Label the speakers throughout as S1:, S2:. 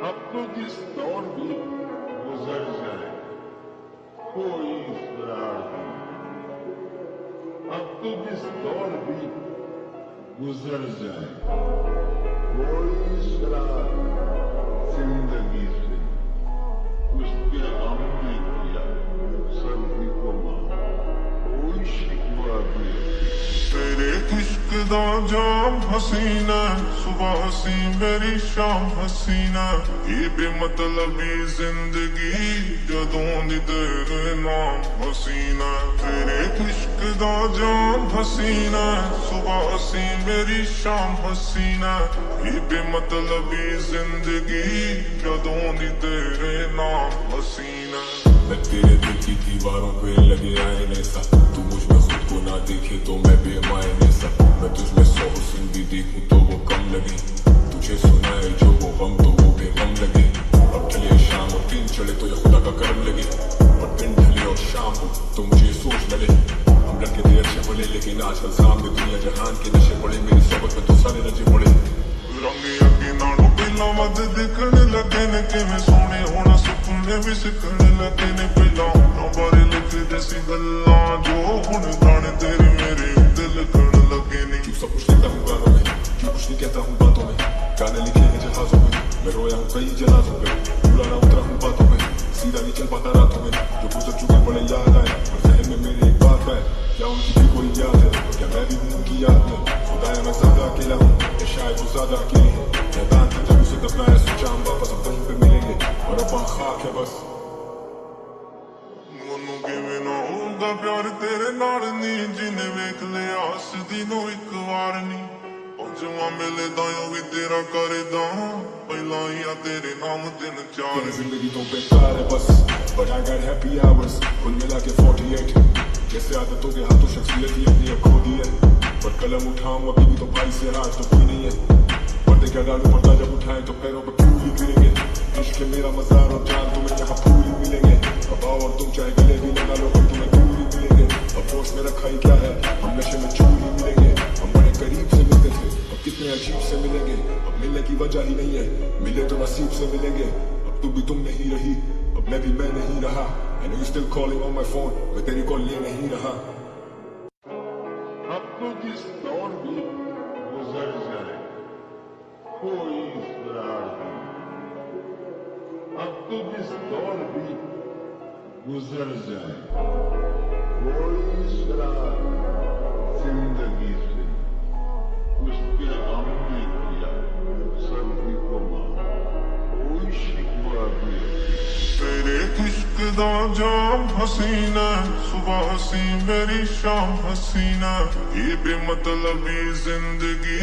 S1: अब तो जिस दौर भी गुजर जाए कोई इसरार नहीं। अब तो जिस दौर भी गुजर जाए कोई इसरार जिंदगी से उसके गम ने किया सर्दी को मार कोई शिकवा भी।
S2: तेरे इश्क दा जाम हसीना सुबह हसी मेरी शाम हसीना ये बेमतलबी जिंदगी जदों दी तेरे नाम हसीना। तेरे इश्क दा जाम हसीना सुबह हसी मेरी शाम हसीना ये बेमतलबी जिंदगी जदों दी तेरे नाम हसीना।
S3: मैं तेरे दिल की दीवारों पे लगे आईने सा, तू मुझ में खुद को ना देखे तो मैं बेमायने सा। मैं तुझ में 100 हुस्न भी देखूं तो वो कम लगे, तुझे सुनाए जो वो गम तो वो बेगम लगे। अब ढले शाम और दिन चढ़े तो ये खुदा का करम लगे, और दिन ढले और शाम हो तो मुझे ये सोच न ले। हम लड़के थे अच्छे भले लेकिन आजकल सामने दुनिया जहान के नशे पड़े, मेरी सोबत में तो सारे रजे पड़े।
S2: रंगे अगे नालों पहला वध दिखने लगे ने किवें सोहने होना सुपने भी सिखने लगे ने। पहला होना बारे लिखदे सी गल्लां जो हुण गाने तेरे मेरे दिल कण लगे ने।
S3: क्यों सब कुछ लिखता हूँ गानों में, क्यों कुछ नहीं कहता हूँ बातों में। गाने लिखे हैं जहाजों में, मैं रोया हूँ कई जनाजों पे, पूरा ना उतरा हूँ बातों में, सीधा नहीं चल पाता रातों में। जो गुजर चुके बड़े याद आए और जहन में मेरे एक बात है, क्या उनकी भी कोई याद है, क्या मैं भी हूँ उनकी याद में। खुदाया मैं ज्यादा अकेला हूँ या शायद वो ज्यादा अकेली है। मैदान पे जब उसे दफनाया सोचा हम वापस अब कहीं पे मिलेंगे, और अब खाक है बस।
S2: ਮੈਨੂੰ ਕਿਵੇਂ ਨਾ ਹੋਊਗਾ ਪਿਆਰ ਤੇਰੇ ਨਾਲ ਨੀ, ਜਿਨੇ ਵੇਖ ਲਿਆ ਹੱਸਦੀ ਨੂੰ ਇੱਕ ਵਾਰ ਨੀ। ਜਵਾਂ ਮਿਲੇ ਦਾ ਵੀ ਤੇਰਾ ਕਰਦਾ ਪਹਿਲਾਂ ਹੀ ਆ ਤੇਰੇ ਨਾਮ ਦਿਨ ਚਾਰ।
S3: तेरी जिंदगी तो बेकार है बस, but I got happy hours कुल मिला के 48। जैसे आदतों के हाथों शख्सियत ही अपनी अब खो दी है, पर कलम उठाऊं अभी भी तो भाई से राज तो कोई नहीं है। पर्दे क्या डालूं पर्दा जब उठाएं तो पैरों पे फूल ही गिरेंगे। इश्क मेरा मजार और जान तुम्हें यहाँ फूल ही मिलेंगे। अब आओ और तुम चाहे गले भी लगा लो पर तुम्हें दूर ही मिलेंगे। अब होश में रखा ही क्या है, हम नशे में चूर ही मिलेंगे। हम बड़े करीब से मिलते थे अब कितने अजीब से मिलेंगे। अब मिलने की वजह ही नहीं है, मिले तो नसीब से मिलेंगे। अब तू भी तुम नहीं रही, अब मैं भी मैं नहीं रहा। I know you still calling on my phone, मैं तेरी कॉल ले नहीं रहा।
S1: अब तो जिस दौर भी गुजर जाए कोई इसरार नहीं। अब तो जिस दौर भी गुजर जाए कोई इसरार जिंदगी से उसके गम ने किया सर्दी को मार कोई शिकवा भी।
S2: तेरे इश्क दा जाम हसीना सुबह हसी मेरी शाम हसीना ये बेमतलबी जिंदगी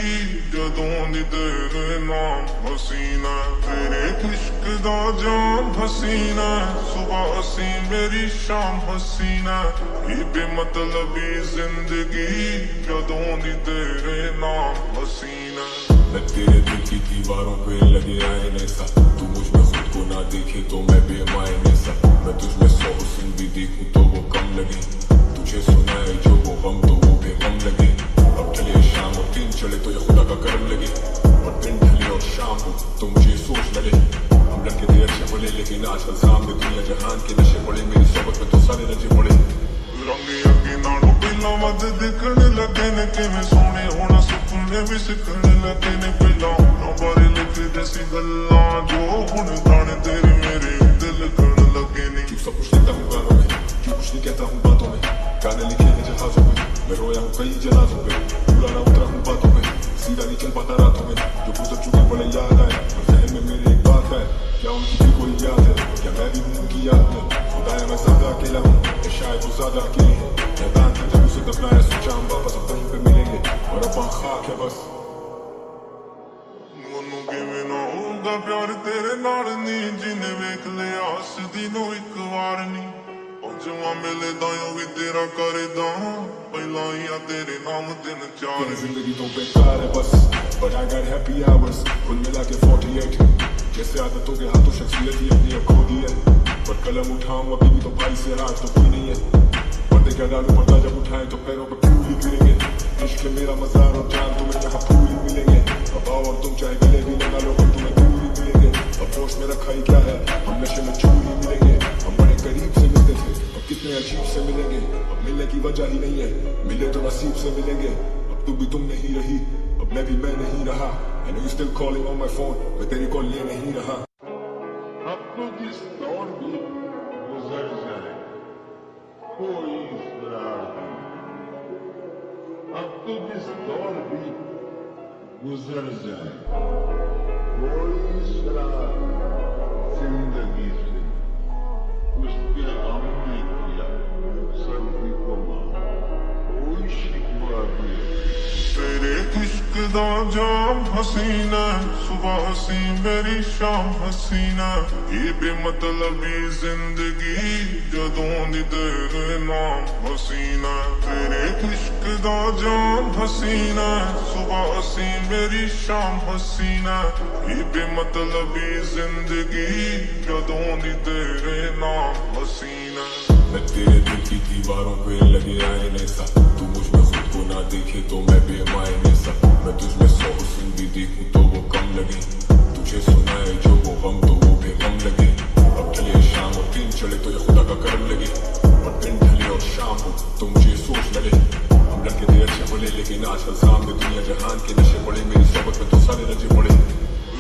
S2: जदों दी तेरे नाम हसीना। तेरे इश्क दा जाम हसीना सुबह हसी मेरी शाम हसीना ये बेमतलबी जिंदगी जदों दी तेरे नाम हसीना।
S3: मैं तेरे दिल की दीवारों पे लगे आईने सा, तू मुझ में खुद को ना देखे तो मैं बेमायने सा। मैं तुझ में 100 हुस्न भी देखूं तो वो कम लगे, तुझे सुनाए जो वो गम तो वो बेगम लगे। अब ढले शाम और दिन चढ़े तो ये खुदा का करम लगे, और दिन ढले और शाम हो तो मुझे ये सोच न ले। हम लड़के थे अच्छे भले लेकिन आजकल सामने दुनिया जहान के नशे पड़े, मेरी सोबत में तो सारे रजे पड़े।
S2: रंगे अगे नालों पहला वध दिखने लगे ने किवें सोहने होना सुपने भी सिखने लगे ने। पहला होना बारे लिखदे सी गल्लां जो हुण गाने तेरे मेरे दिल कण लगे ने।
S3: क्यों सब कुछ लिखता हूँ गानों में, क्यों कुछ नहीं कहता हूँ बातों में। गाने लिखे हैं जहाजों में, मैं रोया हूँ कई जनाजों पे, पूरा ना उतरा हूँ बातों में, सीधा नहीं चल पाता रातों में। जो गुजर चुके बड़े याद आए और जहन में मेरे एक बात है, क्या उनकी भी कोई याद है, क्या मैं भी हूँ उनकी याद में। खुदाया मैं ज्यादा अकेला हूँ या शायद वो ज्यादा अकेली है। मैदान पे जब उसे दफनाया सोचा हम वापस अब कहीं पे मिलेंगे, और अब खाक है बस।
S2: ਮੈਨੂੰ ਕਿਵੇਂ ਨਾ ਹੋਊਗਾ ਪਿਆਰ ਤੇਰੇ ਨਾਲ ਨੀ, ਜਿਨੇ ਵੇਖ ਲਿਆ ਹੱਸਦੀ ਨੂੰ ਇੱਕ ਵਾਰ ਨੀ। ਜਵਾਂ ਮਿਲੇ ਦਾ ਵੀ ਤੇਰਾ ਕਰਦਾ ਪਹਿਲਾਂ ਹੀ ਆ ਤੇਰੇ ਨਾਮ ਦਿਨ ਚਾਰ।
S3: तेरी जिंदगी तो बेकार है बस, but I got happy hours कुल मिला के 48। जैसे आदतों के हाथों शख्सियत ही अपनी अब खो दी है, पर कलम उठाऊं अभी भी तो भाई से राज तो कोई नहीं है। पर्दे क्या डालूं पर्दा जब उठाएं तो पैरों पे फूल ही गिरेंगे। इश्क मेरा मजार और जान तुम्हें यहाँ फूल ही मिलेंगे। अब आओ और तुम चाहे गले भी लगा लो पर तुम्हें दूर ही मिलेंगे। अब अब होश में रखा ही क्या है, हम नशे में चूर ही मिलेंगे। हम बड़े करीब से मिलते थे, अब कितने अजीब से मिलेंगे। अब मिलने की वजह ही नहीं है, मिले तो नसीब से मिलेंगे। अब तू भी तुम नहीं रही, अब मैं भी मैं नहीं रहा। I know you still calling on my phone, मैं तेरी कॉल ले नहीं रहा।
S1: अब तो जिस दौर भी गुजर जाए कोई इसरार नहीं। अब तो जिस दौर भी गुजर जाए कोई इसरार जिंदगी से उसके गम ने किया सभी को मार, कोई शिकवा भी
S2: तेरे इश्क दा जाम हसीना, सुबह हसी मेरी शाम हसीना। ये बेमतलबी जिंदगी जदों दी तेरे नाम हसीना। तेरे इश्क दा जाम हसीना, सुबह हसी मेरी शाम हसीना। ये बेमतलबी जिंदगी जदों दी तेरे नाम हसीना।
S3: मैं तेरे दिल की दीवारों पे लगे आईने सा, तू मुझ में खुद को ना देखे तो मैं बेमायने सा। मैं तुझ में 100 हुस्न भी देखूं तो वो कम लगे, तुझे सुनाए जो वो गम तो वो बेगम लगे। अब ढले शाम और दिन चढ़े तो ये खुदा का करम लगे, और दिन ढले और शाम हो तो मुझे ये सोच लगे। हम लड़के थे अच्छे बोले लेकिन आजकल सामने दुनिया जहान के नशे पड़े, मेरी सोबत में तो सारे रजे पड़े।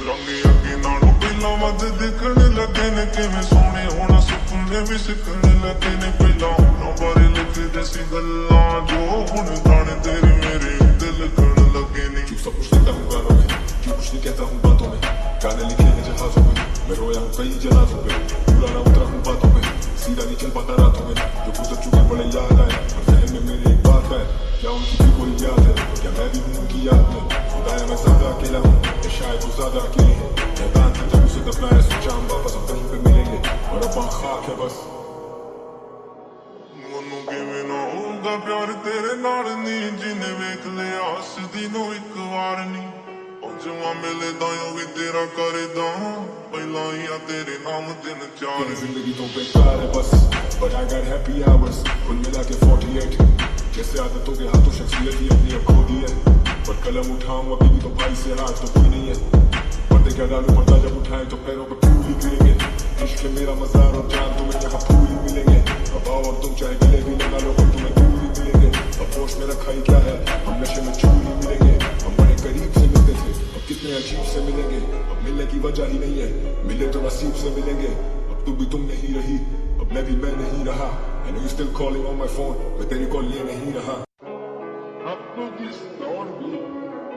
S2: रंगे अगे नालों पहला वध दिखने लगे ने, किवें सोहने होना सुपने भी सिखने लगे ने। पहला होना बारे लिखदे सी गल्लां जो हुण गाने तेरे मेरे दिल लिखण लगे ने।
S3: क्यों सब कुछ लिखता हूँ गानों में, क्यों कुछ नहीं कहता हूँ बातों में। गाने लिखे हैं जहाजों में, मैं रोया हूँ कई जनाजों पे। पूरा ना उतरा हूँ बातों में, सीधा नहीं चल पाता रातों में। जो गुजर चुके बड़े याद आए, और जहन में मेरे एक बात है, क्या उनकी भी कोई याद है, क्या मैं भी हूँ उनकी याद में। खुदाया मैं ज्यादा अकेला हूँ, या शायद वो ज्यादा अकेले हैं। मैदान से जब उसे दफनाया सोचा हम वापस अब कहीं पे मिलेंगे, और अब वहाँ खाक है बस।
S2: ਮੈਨੂੰ ਕਿਵੇਂ ਨਾ ਹੋਊਗਾ ਪਿਆਰ ਤੇਰੇ ਨਾਲ ਨੀ, ਜਿਨੇ ਵੇਖ ਲਿਆ ਹੱਸਦੀ ਨੂੰ ਇੱਕ ਵਾਰ ਨੀ। ਪੰਜਵਾਂ ਮਿਲਦਾ ਓ ਵੀ ਤੇਰਾ ਕਰਦਾ, ਪਹਿਲਾਂ ਹੀ ਆ ਤੇਰੇ ਨਾਮ ਦਿਨ ਚਾਰ।
S3: तेरी जिंदगी तो बेकार है बस, but I got happy hours, कुल मिला के 48। जैसे आदतों के हाथों शख्सियत ही अपनी अब खो दी है, पर कलम उठाऊं अभी भी तो भाई से हाथ तो कोई नहीं है। पर्दे क्या डालूं पर्दा जब उठाए तो पैरों पे फूल ही गिरेंगे। इश्क है मेरा मज़ार और जान तुम्हें यहाँ फूल ही मिलेंगे। अब आओ और तुम चाहे गले भी लगा लो पर तुम्हें दूर ही मिलेंगे। अब होश में रखा ही क्या है, हम नशे में चूर ही मिलेंगे। हम बड़े करीब से मिलते थे, अब कितने अजीब से मिलेंगे। अब मिलने की वजह ही नहीं है, मिले तो नसीब से मिलेंगे। अब तू भी तुम नहीं रही, अब मैं भी मैं नहीं रहा। I know you still calling on my phone, मैं तेरी कॉल ले नहीं रहा।
S1: अब तो जिस दौर भी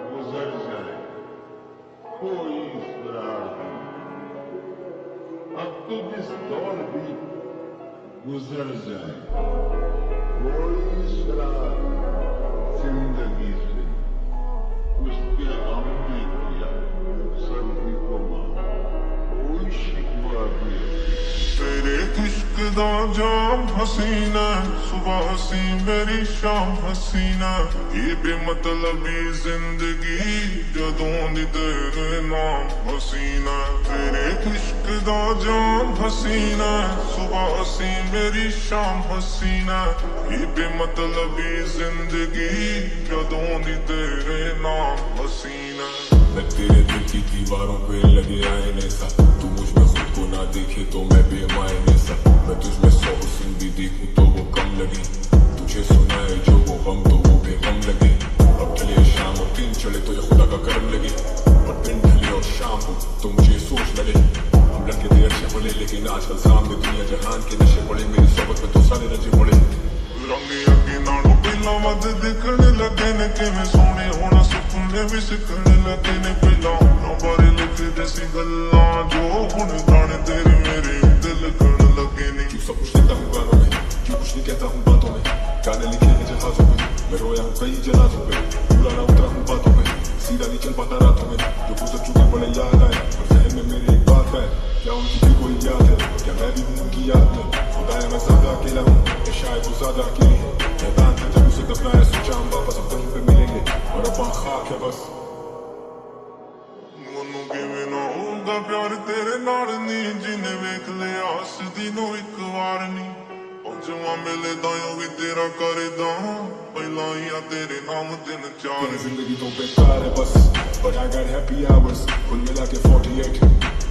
S1: गुजर जाए कोई इसरार नहीं। अब तो जिस दौर भी गुजर जाए कोई इसरार जिंदगी से उसके गम ने किया सभी को मार, कोई शिकवा भी
S2: तेरे इश्क दा जाम हसीना, सुबह हसी मेरी शाम हसीना। ये बेमतलबी जिंदगी जदों दी तेरे नाम हसीना। तेरे इश्क दा जाम हसीना, सुबह हसी मेरी शाम हसीना। ये बेमतलबी जिंदगी जदों दी तेरे नाम हसीना।
S3: मैं तेरे दिल की दीवारों पे लगे आईने सा, तू मुझ में खुद को ना देखे तो मैं बेमायने सा। मैं तुझ में 100 हुस्न भी देखूं तो वो कम लगे, तुझे सुनाए जो वो गम तो वो बेगम लगे। अब ढले शाम और दिन चढ़े तो ये खुदा का करम लगे, और दिन ढले और शाम हो तो मुझे ये सोच लगे। हम लड़के थे अच्छे बोले लेकिन आजकल सामने दुनिया जहान के नशे पड़े, मेरी सोबत में तो सारे रजे पड़े।
S2: रंगे अगे नालों पहला वध दिखने लगे ने, किवें सोहने होना सुपने भी सिखने लगे ने। पहला होना बारे लिखदे सी गल्लां जो हुण गाने तेरे मेरे दिल लिखण लगे ने।
S3: क्यों सब कुछ लिखता हूँ गानों में, क्यों कुछ नहीं कहता हूँ बातों में। गाने लिखे हैं जहाजों में, मैं रोया हूँ कई जनाजों पे। पूरा ना उतरा हूँ बातों में, सीधा नहीं चल पाता रातों में। जो गुजर चुके बड़े याद आए, और जहन में मेरे एक बात है, क्या उनकी भी कोई याद है, क्या मैं भी हूँ उनकी याद में। खुदाया मैं ज्यादा अकेला हूँ, या शायद वो ज्यादा अकेले हैं। मैदान से जब उसे दफनाया सोचा हम वापस अब कहीं पे मिलेंगे, और अब वहाँ खाक है बस।
S2: ਮੈਨੂੰ ਕਿਵੇਂ ਨਾ ਹੋਊਗਾ ਪਿਆਰ ਤੇਰੇ ਨਾਲ ਨੀ, ਜਿਨੇ ਵੇਖ ਲਿਆ ਹੱਸਦੀ ਨੂੰ ਇੱਕ ਵਾਰ ਨੀ। ਪੰਜਵਾਂ ਮਿਲਦਾ ਓ ਵੀ ਤੇਰਾ ਕਰਦਾ, ਪਹਿਲਾਂ ਹੀ ਆ ਤੇਰੇ ਨਾਮ ਦਿਨ ਚਾਰ।
S3: तेरी जिंदगी तो बेकार है बस, but I got happy hours, कुल मिला के 48।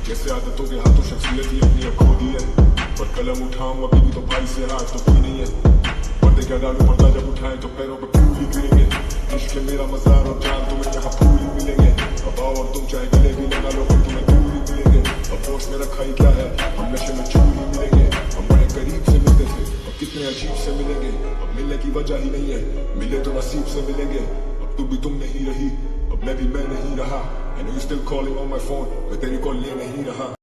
S3: कैसे आदतों के हाथों शख्सियत ही अपनी अब खो दी है, पर कलम उठाऊं अभी भी तो भाई से राज तो कोई नहीं है। पर्दे क्या डालू पर्दा जब उठाए तो पैरों पे फूल ही गिरेंगे, इश्क है मेरा मजार और जान तुम्हें यहाँ फूल ही मिलेंगे। अब आओ और तुम चाहे गले भी लगा लो पर तुम्हें दूर ही मिलेंगे। अब होश में रखा ही क्या है, हम नशे में चूर ही मिलेंगे। हम बड़े करीब से मिलते थे, अब कितने अजीब से मिलेंगे। अब मिलने की वजह ही नहीं है, मिले तो नसीब से मिलेंगे। अब तू भी तुम नहीं रही, अब मैं भी मैं नहीं रहा। And you still calling on my phone, मैं तेरी कॉल ले नहीं रहा।